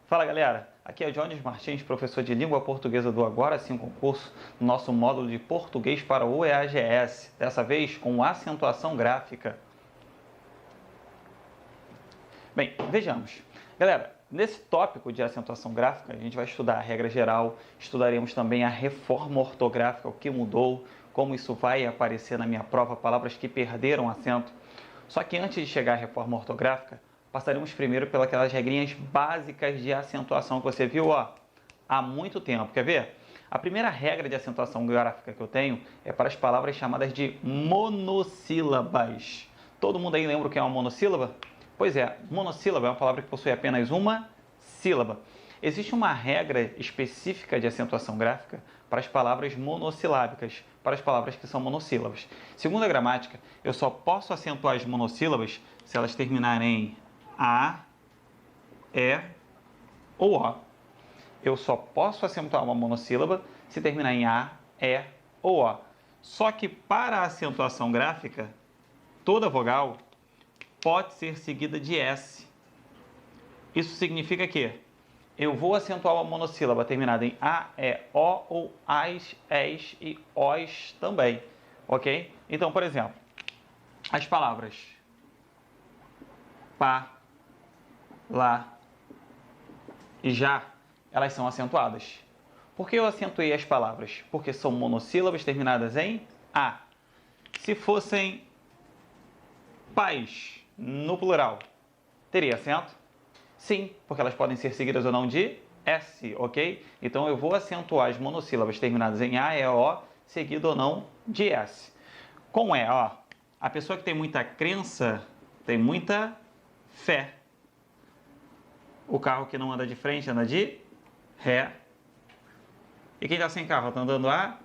Fala galera, aqui é o Jones Martins, professor de língua portuguesa do Agora Sim Concurso, no nosso módulo de português para o EAGS, dessa vez com acentuação gráfica. Bem, vejamos. Galera, nesse tópico de acentuação gráfica, a gente vai estudar a regra geral, estudaremos também a reforma ortográfica, o que mudou, como isso vai aparecer na minha prova, palavras que perderam acento. Só que antes de chegar à reforma ortográfica, passaremos primeiro pelas regrinhas básicas de acentuação que você viu há muito tempo. Quer ver? A primeira regra de acentuação gráfica que eu tenho é para as palavras chamadas de monossílabas. Todo mundo aí lembra o que é uma monossílaba? Pois é, monossílaba é uma palavra que possui apenas uma sílaba. Existe uma regra específica de acentuação gráfica para as palavras monossilábicas, para as palavras que são monossílabas. Segundo a gramática, eu só posso acentuar as monossílabas se elas terminarem em A, E ou O. Eu só posso acentuar uma monossílaba se terminar em A, E ou O. Só que para a acentuação gráfica, toda vogal pode ser seguida de S. Isso significa que eu vou acentuar uma monossílaba terminada em A, E, O ou AS, ES e OS também, ok? Então, por exemplo, as palavras pá, lá e já, elas são acentuadas. Por que eu acentuei as palavras? Porque são monossílabas terminadas em A. Se fossem pais, no plural, teria acento? Sim, porque elas podem ser seguidas ou não de S, ok? Então eu vou acentuar as monossílabas terminadas em A, E, O, seguido ou não de S. Com E, a pessoa que tem muita crença tem muita fé. O carro que não anda de frente anda de ré. E quem está sem carro está andando a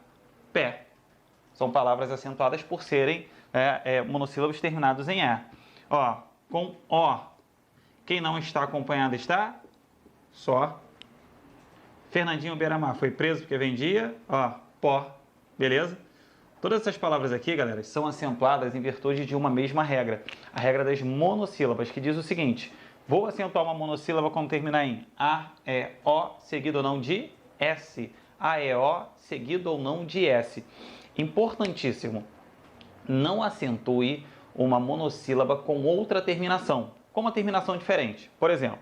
pé. São palavras acentuadas por serem monossílabos terminados em E. Com O, quem não está acompanhado está só. Fernandinho Beiramar foi preso porque vendia, pó, beleza? Todas essas palavras aqui, galera, são acentuadas em virtude de uma mesma regra. A regra das monossílabas, que diz o seguinte: vou acentuar uma monossílaba quando terminar em A, E, O, seguido ou não de S. A, E, O, seguido ou não de S. Importantíssimo, não acentue uma monossílaba com outra terminação, com uma terminação diferente. Por exemplo,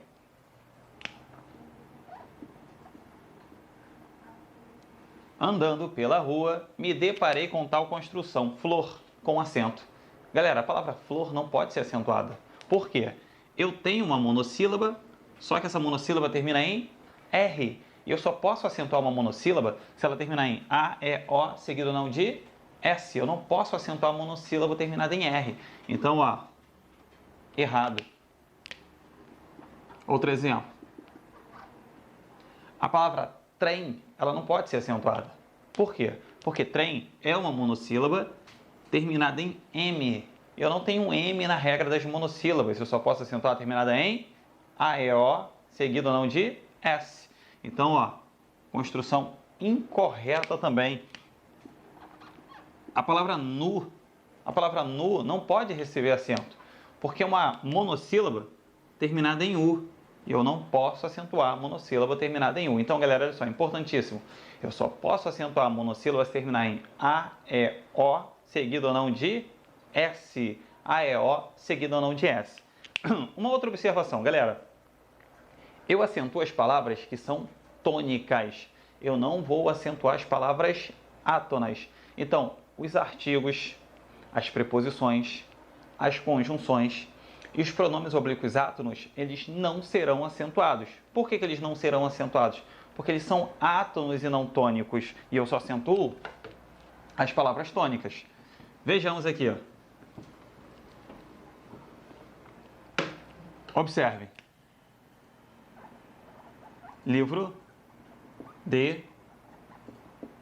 andando pela rua, me deparei com tal construção, flor, com acento. Galera, a palavra flor não pode ser acentuada. Por quê? Eu tenho uma monossílaba, só que essa monossílaba termina em R. E eu só posso acentuar uma monossílaba se ela terminar em A, E, O, seguido ou não de S. Eu não posso acentuar a monossílaba terminada em R. Então, errado. Outro exemplo. A palavra trem, ela não pode ser acentuada. Por quê? Porque trem é uma monossílaba terminada em M. Eu não tenho um M na regra das monossílabas. Eu só posso acentuar terminada em A, E, O, seguido ou não de S. Então, construção incorreta também. A palavra nu não pode receber acento, porque é uma monossílaba terminada em U. E eu não posso acentuar a monossílaba terminada em U. Então, galera, olha só, importantíssimo. Eu só posso acentuar a monossílaba se terminar em A, E, O, seguido ou não de S. A, E, O, seguido ou não de S. Uma outra observação, galera. Eu acentuo as palavras que são tônicas. Eu não vou acentuar as palavras átonas. Então, os artigos, as preposições, as conjunções e os pronomes oblíquos átonos, eles não serão acentuados. Por que eles não serão acentuados? Porque eles são átonos e não tônicos. E eu só acentuo as palavras tônicas. Vejamos aqui. Observe. Livro de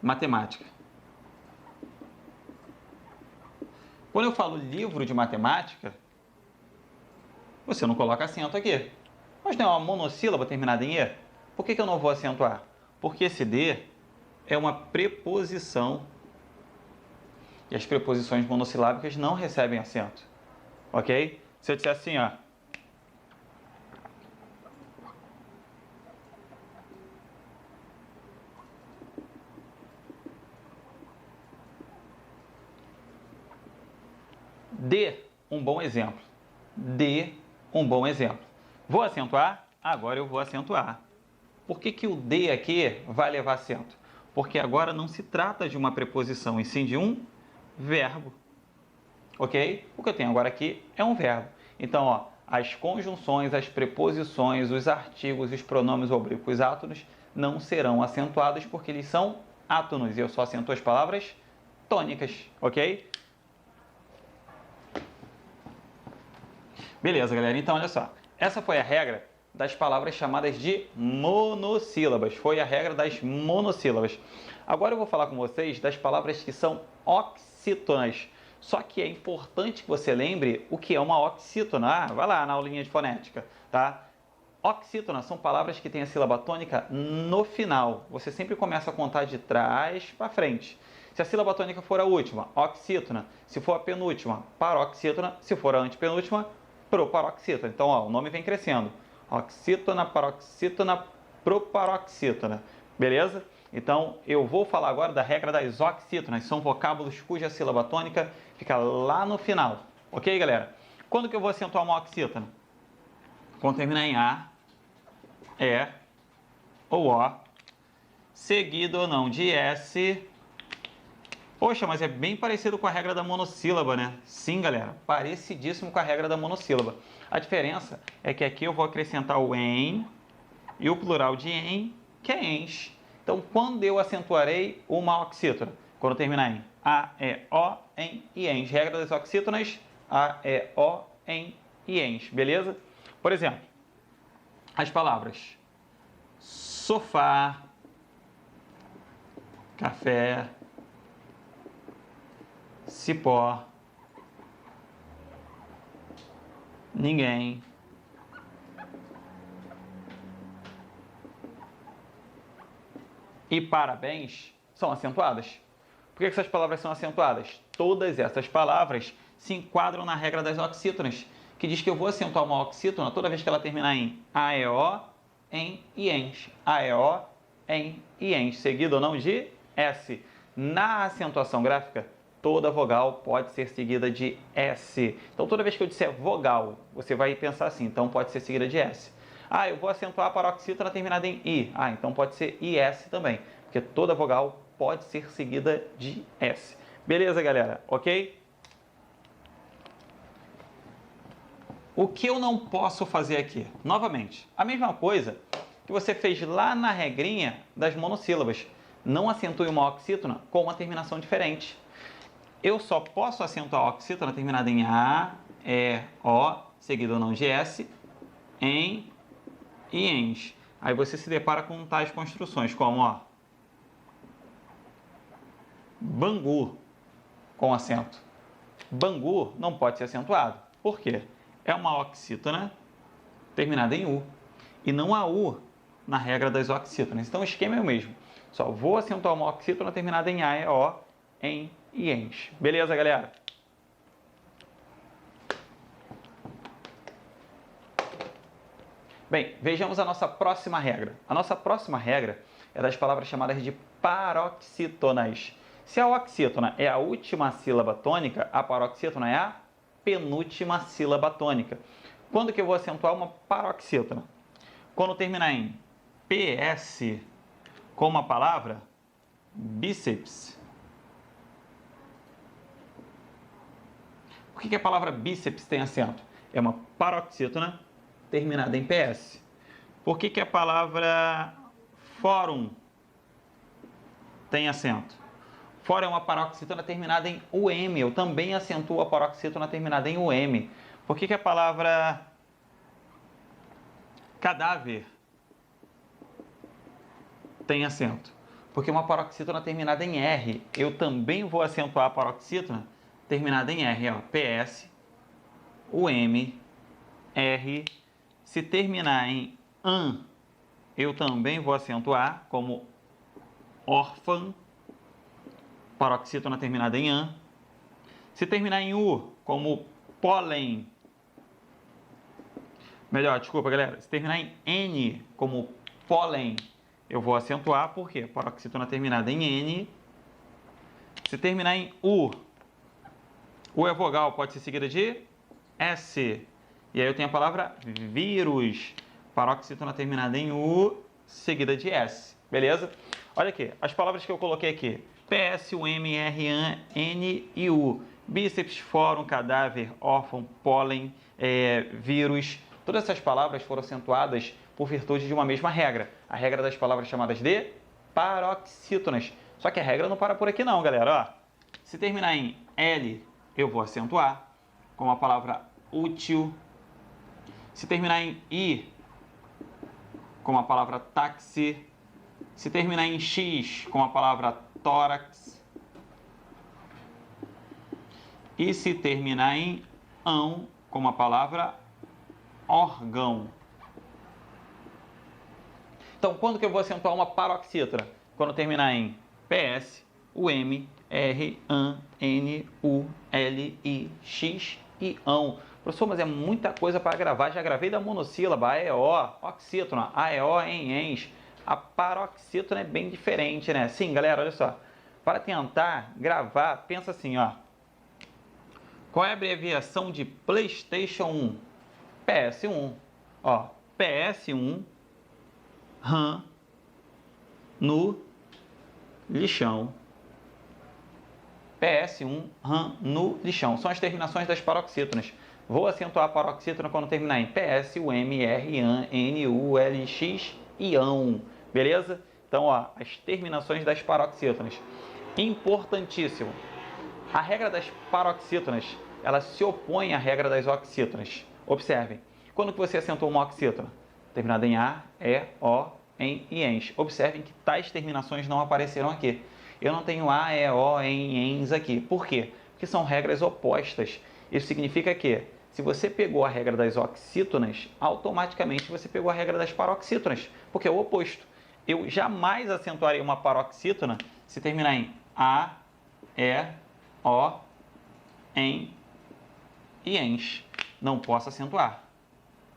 matemática. Quando eu falo livro de matemática, você não coloca acento aqui. Mas não é uma monossílaba terminada em E? Por que eu não vou acentuar? Porque esse D é uma preposição. E as preposições monossilábicas não recebem acento. Ok? Se eu disser assim, Dê um bom exemplo. Dê um bom exemplo. Vou acentuar? Agora eu vou acentuar. Por que o de aqui vai levar acento? Porque agora não se trata de uma preposição, e sim de um verbo. Ok? O que eu tenho agora aqui é um verbo. Então, ó, as conjunções, as preposições, os artigos, os pronomes oblíquos átonos não serão acentuados porque eles são átonos. E eu só acentuo as palavras tônicas, ok? Beleza, galera. Então, olha só. Essa foi a regra das palavras chamadas de monossílabas. Foi a regra das monossílabas. Agora eu vou falar com vocês das palavras que são oxítonas. Só que é importante que você lembre o que é uma oxítona. Ah, vai lá na aulinha de fonética, tá? Oxítonas são palavras que têm a sílaba tônica no final. Você sempre começa a contar de trás para frente. Se a sílaba tônica for a última, oxítona. Se for a penúltima, paroxítona. Se for a antepenúltima, proparoxítona. Então, ó, o nome vem crescendo. Oxítona, paroxítona, proparoxítona. Beleza? Então, eu vou falar agora da regra das oxítonas. São vocábulos cuja sílaba tônica fica lá no final. Ok, galera? Quando que eu vou acentuar uma oxítona? Quando terminar em A, E ou O, seguido ou não de S. Poxa, mas é bem parecido com a regra da monossílaba, né? Sim, galera, parecidíssimo com a regra da monossílaba. A diferença é que aqui eu vou acrescentar o em e o plural de em, que é ens. Então, quando eu acentuarei uma oxítona? Quando terminar em A, E, O, em e ens. Regra das oxítonas, A, E, O, em e ens. Beleza? Por exemplo, as palavras sofá, café, cipó, ninguém, e parabéns são acentuadas. Por que essas palavras são acentuadas? Todas essas palavras se enquadram na regra das oxítonas, que diz que eu vou acentuar uma oxítona toda vez que ela terminar em AEO, em e ens. AEO, em e ens, seguido ou não de S. Na acentuação gráfica, toda vogal pode ser seguida de S. Então, toda vez que eu disser vogal, você vai pensar assim, então pode ser seguida de S. Ah, eu vou acentuar a paroxítona terminada em I. Ah, então pode ser IS também, porque toda vogal pode ser seguida de S. Beleza, galera? Ok? O que eu não posso fazer aqui? Novamente, a mesma coisa que você fez lá na regrinha das monossílabas. Não acentue uma oxítona com uma terminação diferente. Eu só posso acentuar a oxítona terminada em A, E, O, seguido ou não de S, em e ens. Aí você se depara com tais construções como, ó, Bangu, com acento. Bangu não pode ser acentuado. Por quê? É uma oxítona terminada em U. E não há U na regra das oxítonas. Então o esquema é o mesmo. Só vou acentuar uma oxítona terminada em A, E, O, em e ens. Beleza, galera? Bem, vejamos a nossa próxima regra. A nossa próxima regra é das palavras chamadas de paroxítonas. Se a oxítona é a última sílaba tônica, a paroxítona é a penúltima sílaba tônica. Quando que eu vou acentuar uma paroxítona? Quando terminar em PS, como a palavra bíceps. Por que a palavra bíceps tem acento? É uma paroxítona terminada em PS. Por que a palavra fórum tem acento? Fórum é uma paroxítona terminada em UM. Eu também acentuo a paroxítona terminada em UM. Por que a palavra cadáver tem acento? Porque é uma paroxítona terminada em R. Eu também vou acentuar a paroxítona terminada em R. Ó. PS, UM, R. Se terminar em AN, eu também vou acentuar como órfã, paroxítona terminada em AN. Se terminar em U, como pólen. Melhor, desculpa, galera. Se terminar em N, como pólen, eu vou acentuar, porque paroxítona terminada em N. Se terminar em U, U é vogal, pode ser seguida de S. E aí eu tenho a palavra vírus. Paroxítona terminada em U, seguida de S. Beleza? Olha aqui, as palavras que eu coloquei aqui. PS, UM, RAN, N e U. Bíceps, fórum, cadáver, órfão, pólen, vírus. Todas essas palavras foram acentuadas por virtude de uma mesma regra. A regra das palavras chamadas de paroxítonas. Só que a regra não para por aqui não, galera. Ó, se terminar em L, eu vou acentuar, como a palavra útil. Se terminar em I, como a palavra táxi. Se terminar em X, como a palavra tórax. E se terminar em ão, como a palavra órgão. Então, quando que eu vou acentuar uma paroxítona? Quando terminar em PS, UM, R, AN, N, U, L, I, X e ão. Professor, mas é muita coisa para gravar. Já gravei da monossílaba, AEO, oxítona, AEO em ENS. A paroxítona é bem diferente, né? Sim, galera, olha só. Para tentar gravar, pensa assim, ó. Qual é a abreviação de PlayStation 1? PS1. Ó, PS1, RAM, no lixão. PS1, RAM, no lixão. São as terminações das paroxítonas. Vou acentuar a paroxítona quando terminar em PS, UM, R, AN, N, U, L, X e ão. Beleza? Então, ó, as terminações das paroxítonas. Importantíssimo. A regra das paroxítonas, ela se opõe à regra das oxítonas. Observem. Quando que você acentuou uma oxítona? Terminada em A, E, O, em e ENS. Observem que tais terminações não apareceram aqui. Eu não tenho A, E, O, em ENS aqui. Por quê? Porque são regras opostas. Isso significa que, se você pegou a regra das oxítonas, automaticamente você pegou a regra das paroxítonas, porque é o oposto. Eu jamais acentuarei uma paroxítona se terminar em A, E, O, em e ENS. Não posso acentuar.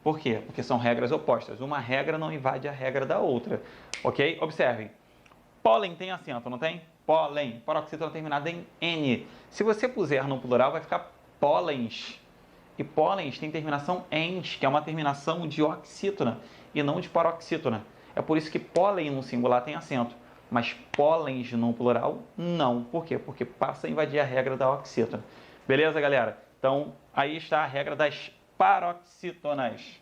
Por quê? Porque são regras opostas. Uma regra não invade a regra da outra. Ok? Observem. Pólen tem acento, não tem? Pólen. Paroxítona terminada em N. Se você puser no plural, vai ficar pólens. E pólens tem terminação ens, que é uma terminação de oxítona e não de paroxítona. É por isso que pólen no singular tem acento, mas pólens no plural não. Por quê? Porque passa a invadir a regra da oxítona. Beleza, galera? Então, aí está a regra das paroxítonas.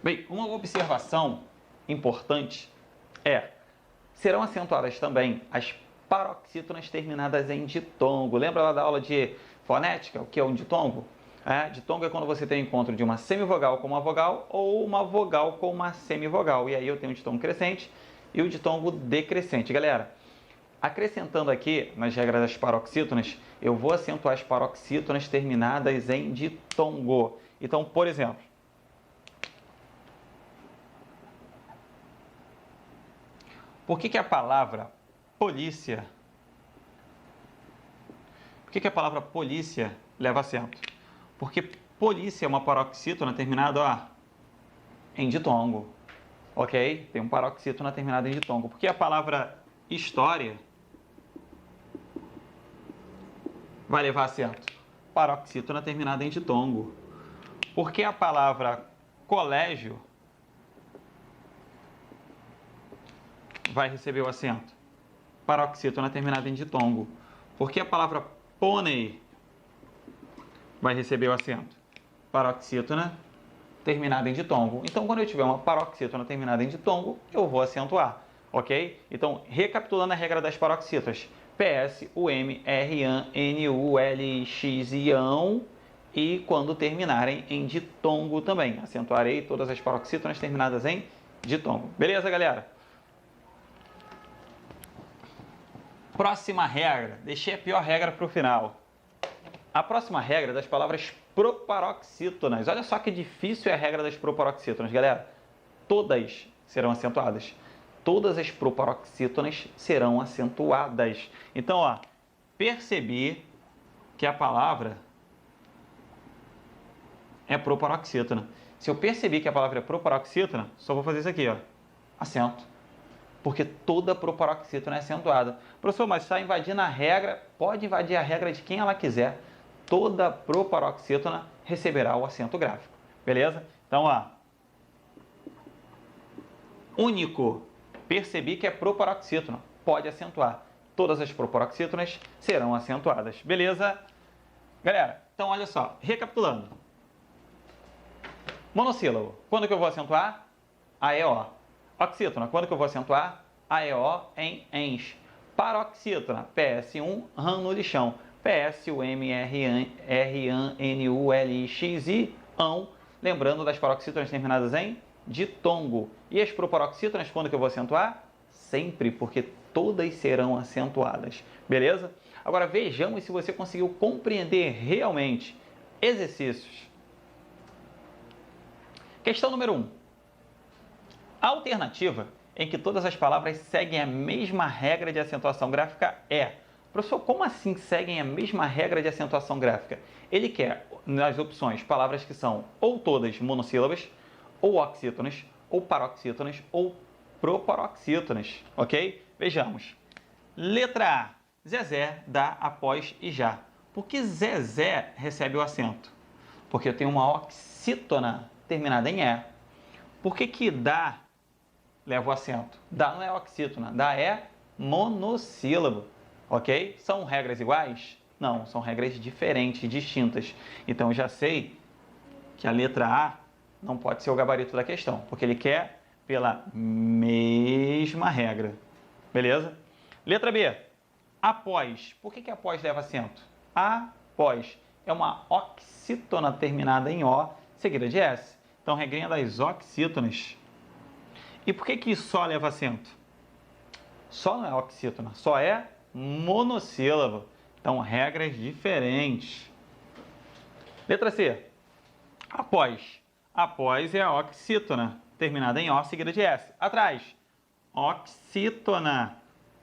Bem, uma observação importante é: serão acentuadas também as paroxítonas terminadas em ditongo. Lembra lá da aula de fonética, o que é um ditongo? Ditongo é quando você tem o encontro de uma semivogal com uma vogal ou uma vogal com uma semivogal. E aí eu tenho o ditongo crescente e o ditongo decrescente. Galera, acrescentando aqui nas regras das paroxítonas, eu vou acentuar as paroxítonas terminadas em ditongo. Então, por exemplo, por que a palavra polícia, leva acento? Porque polícia é uma paroxítona terminada em ditongo, ok? Tem um paroxítona terminada em ditongo. Porque a palavra história vai levar acento? Paroxítona terminada em ditongo. Porque a palavra colégio vai receber o acento? Paroxítona terminada em ditongo. Porque a palavra pônei vai receber o acento? Paroxítona terminada em ditongo. Então, quando eu tiver uma paroxítona terminada em ditongo, eu vou acentuar, ok? Então, recapitulando a regra das paroxítonas: PS, UM, R, AN, N, U, L, X e ão. E quando terminarem em ditongo também, acentuarei todas as paroxítonas terminadas em ditongo. Beleza, galera? Próxima regra, deixei a pior regra para o final. A próxima regra é das palavras proparoxítonas. Olha só que difícil é a regra das proparoxítonas, galera. Todas serão acentuadas. Todas as proparoxítonas serão acentuadas. Então, percebi que a palavra é proparoxítona. Se eu percebi que a palavra é proparoxítona, só vou fazer isso aqui, acento. porque toda proparoxítona é acentuada. Professor, mas está invadindo a regra, pode invadir a regra de quem ela quiser. Toda proparoxítona receberá o acento gráfico. Beleza? Então, ó. Único. Percebi que é proparoxítona. Pode acentuar. Todas as proparoxítonas serão acentuadas. Beleza? Galera, então olha só. Recapitulando. Monossílabo. Quando que eu vou acentuar? AEO. Oxítona. Quando que eu vou acentuar? AEO em ENS. Paroxítona. PS1, RAM no lixão. PSUMRNULX ão. Lembrando das paroxítonas terminadas em ditongo. E as proparoxítonas, quando que eu vou acentuar? Sempre, porque todas serão acentuadas. Beleza? Agora vejamos se você conseguiu compreender realmente. Exercícios. Questão número 1. A alternativa em que todas as palavras seguem a mesma regra de acentuação gráfica é... Professor, como assim seguem a mesma regra de acentuação gráfica? Ele quer, nas opções, palavras que são ou todas monossílabas, ou oxítonas, ou paroxítonas, ou proparoxítonas, ok? Vejamos. Letra A. Zezé, dá, após e já. Por que Zezé recebe o acento? Porque eu tenho uma oxítona terminada em E. Por que dá leva o acento? Dá não é oxítona, dá é monossílabo. Ok? São regras iguais? Não, são regras diferentes, distintas. Então, eu já sei que a letra A não pode ser o gabarito da questão, porque ele quer pela mesma regra. Beleza? Letra B. Após. Por que após leva acento? Após é uma oxítona terminada em O, seguida de S. Então, regrinha das oxítonas. E por que só leva acento? Só não é oxítona, só é monossílabo. Então, regras diferentes. Letra C. Após. Após é a oxítona, terminada em O, seguida de S. Atrás. Oxítona,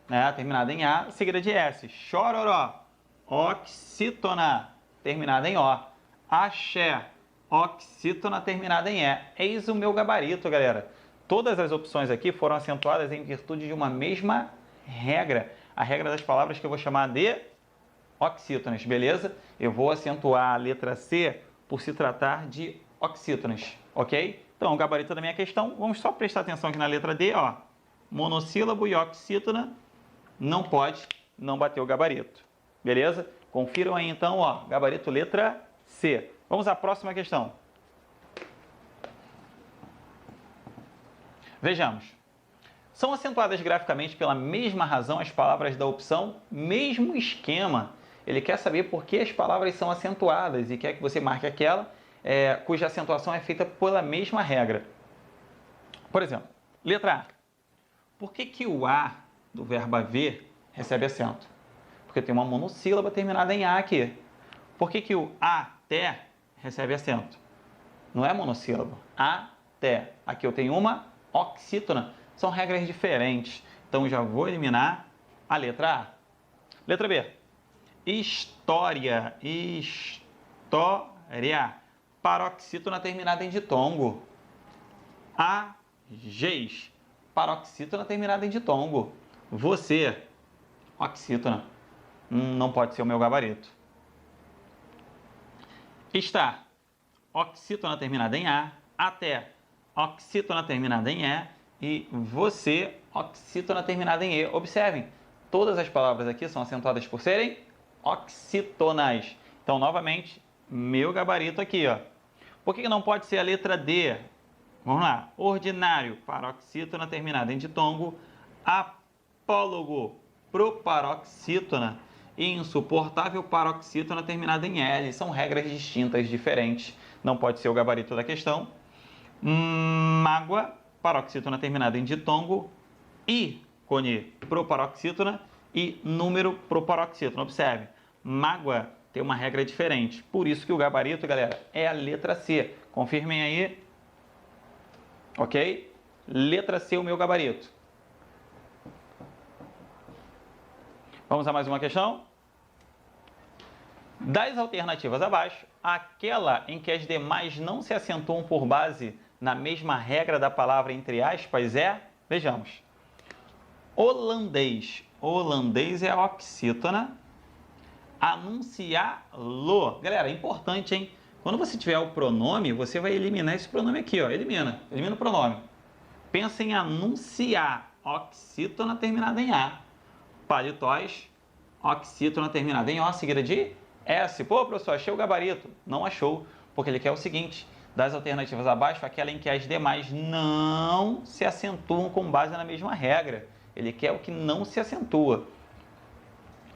né, terminada em A, seguida de S. Chororó. Oxítona, terminada em O. Axé. Oxítona, terminada em E. Eis o meu gabarito, galera. Todas as opções aqui foram acentuadas em virtude de uma mesma regra. A regra das palavras que eu vou chamar de oxítonas, beleza? Eu vou acentuar a letra C por se tratar de oxítonas, ok? Então, o gabarito da minha questão, vamos só prestar atenção aqui na letra D, ó. Monossílabo e oxítona não pode, não bater o gabarito, beleza? Confiram aí então, ó, gabarito letra C. Vamos à próxima questão. Vejamos. São acentuadas graficamente pela mesma razão as palavras da opção mesmo esquema. Ele quer saber por que as palavras são acentuadas e quer que você marque aquela cuja acentuação é feita pela mesma regra. Por exemplo, letra A. Por que o A do verbo haver recebe acento? Porque tem uma monossílaba terminada em A aqui. Por que o até recebe acento? Não é monossílabo. Até. Aqui eu tenho uma oxítona. São regras diferentes. Então, já vou eliminar a letra A. Letra B. História. História. Paroxítona terminada em ditongo. Agês. Paroxítona terminada em ditongo. Você. Oxítona. Não pode ser o meu gabarito. Estar. Oxítona terminada em A. Até. Oxítona terminada em E. E você, oxítona terminada em E. Observem, todas as palavras aqui são acentuadas por serem oxítonas. Então, novamente, meu gabarito aqui, ó. Por que não pode ser a letra D? Vamos lá. Ordinário, paroxítona terminada em ditongo. Apólogo, proparoxítona. E insuportável, paroxítona terminada em L. São regras distintas, diferentes. Não pode ser o gabarito da questão. Mágoa, paroxítona terminada em ditongo, ícone, proparoxítona e número proparoxítona. Observe, mágoa tem uma regra diferente. Por isso que o gabarito, galera, é a letra C. Confirmem aí. Ok? Letra C, o meu gabarito. Vamos a mais uma questão? Das alternativas abaixo, aquela em que as demais não se acentuam por base na mesma regra da palavra entre aspas é, vejamos, Holandês. Holandês é oxítona. Anunciá-lo. Galera, é importante, hein? Quando você tiver o pronome, você vai eliminar esse pronome aqui, ó. Elimina o pronome. Pensa em anunciar. Oxítona terminada em A. Paletós, oxítona terminada em O, seguida de S. Pô, professor, achei o gabarito. Não achou, porque ele quer o seguinte: das alternativas abaixo, aquela em que as demais não se acentuam com base na mesma regra. Ele quer o que não se acentua.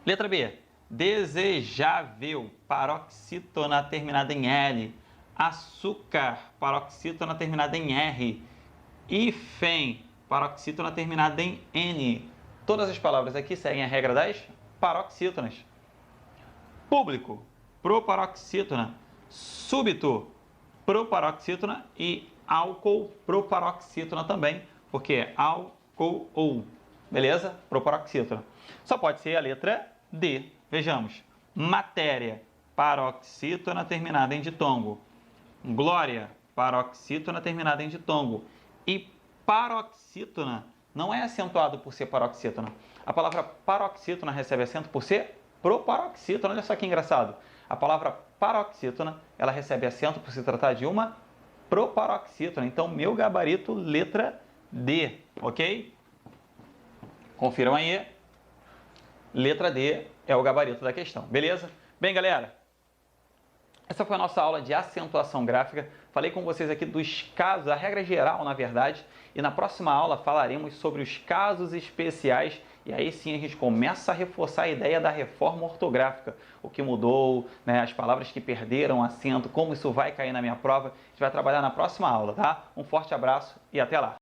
Letra B. Desejável, paroxítona terminada em L. Açúcar, paroxítona terminada em R. Hífen, paroxítona terminada em N. Todas as palavras aqui seguem a regra das paroxítonas. Público, proparoxítona. Súbito, proparoxítona. E álcool, proparoxítona também, porque é álcool. Beleza? Proparoxítona. Só pode ser a letra D. Vejamos. Matéria, paroxítona terminada em ditongo. Glória, paroxítona terminada em ditongo. E paroxítona não é acentuado por ser paroxítona. A palavra paroxítona recebe acento por ser proparoxítona. Olha só que engraçado. A palavra paroxítona, ela recebe acento por se tratar de uma proparoxítona. Então, meu gabarito, letra D, ok? Confiram aí. Letra D é o gabarito da questão, beleza? Bem, galera, essa foi a nossa aula de acentuação gráfica. Falei com vocês aqui dos casos, a regra geral, na verdade, e na próxima aula falaremos sobre os casos especiais, e aí sim a gente começa a reforçar a ideia da reforma ortográfica, o que mudou, né, as palavras que perderam acento, como isso vai cair na minha prova. A gente vai trabalhar na próxima aula, tá? Um forte abraço e até lá!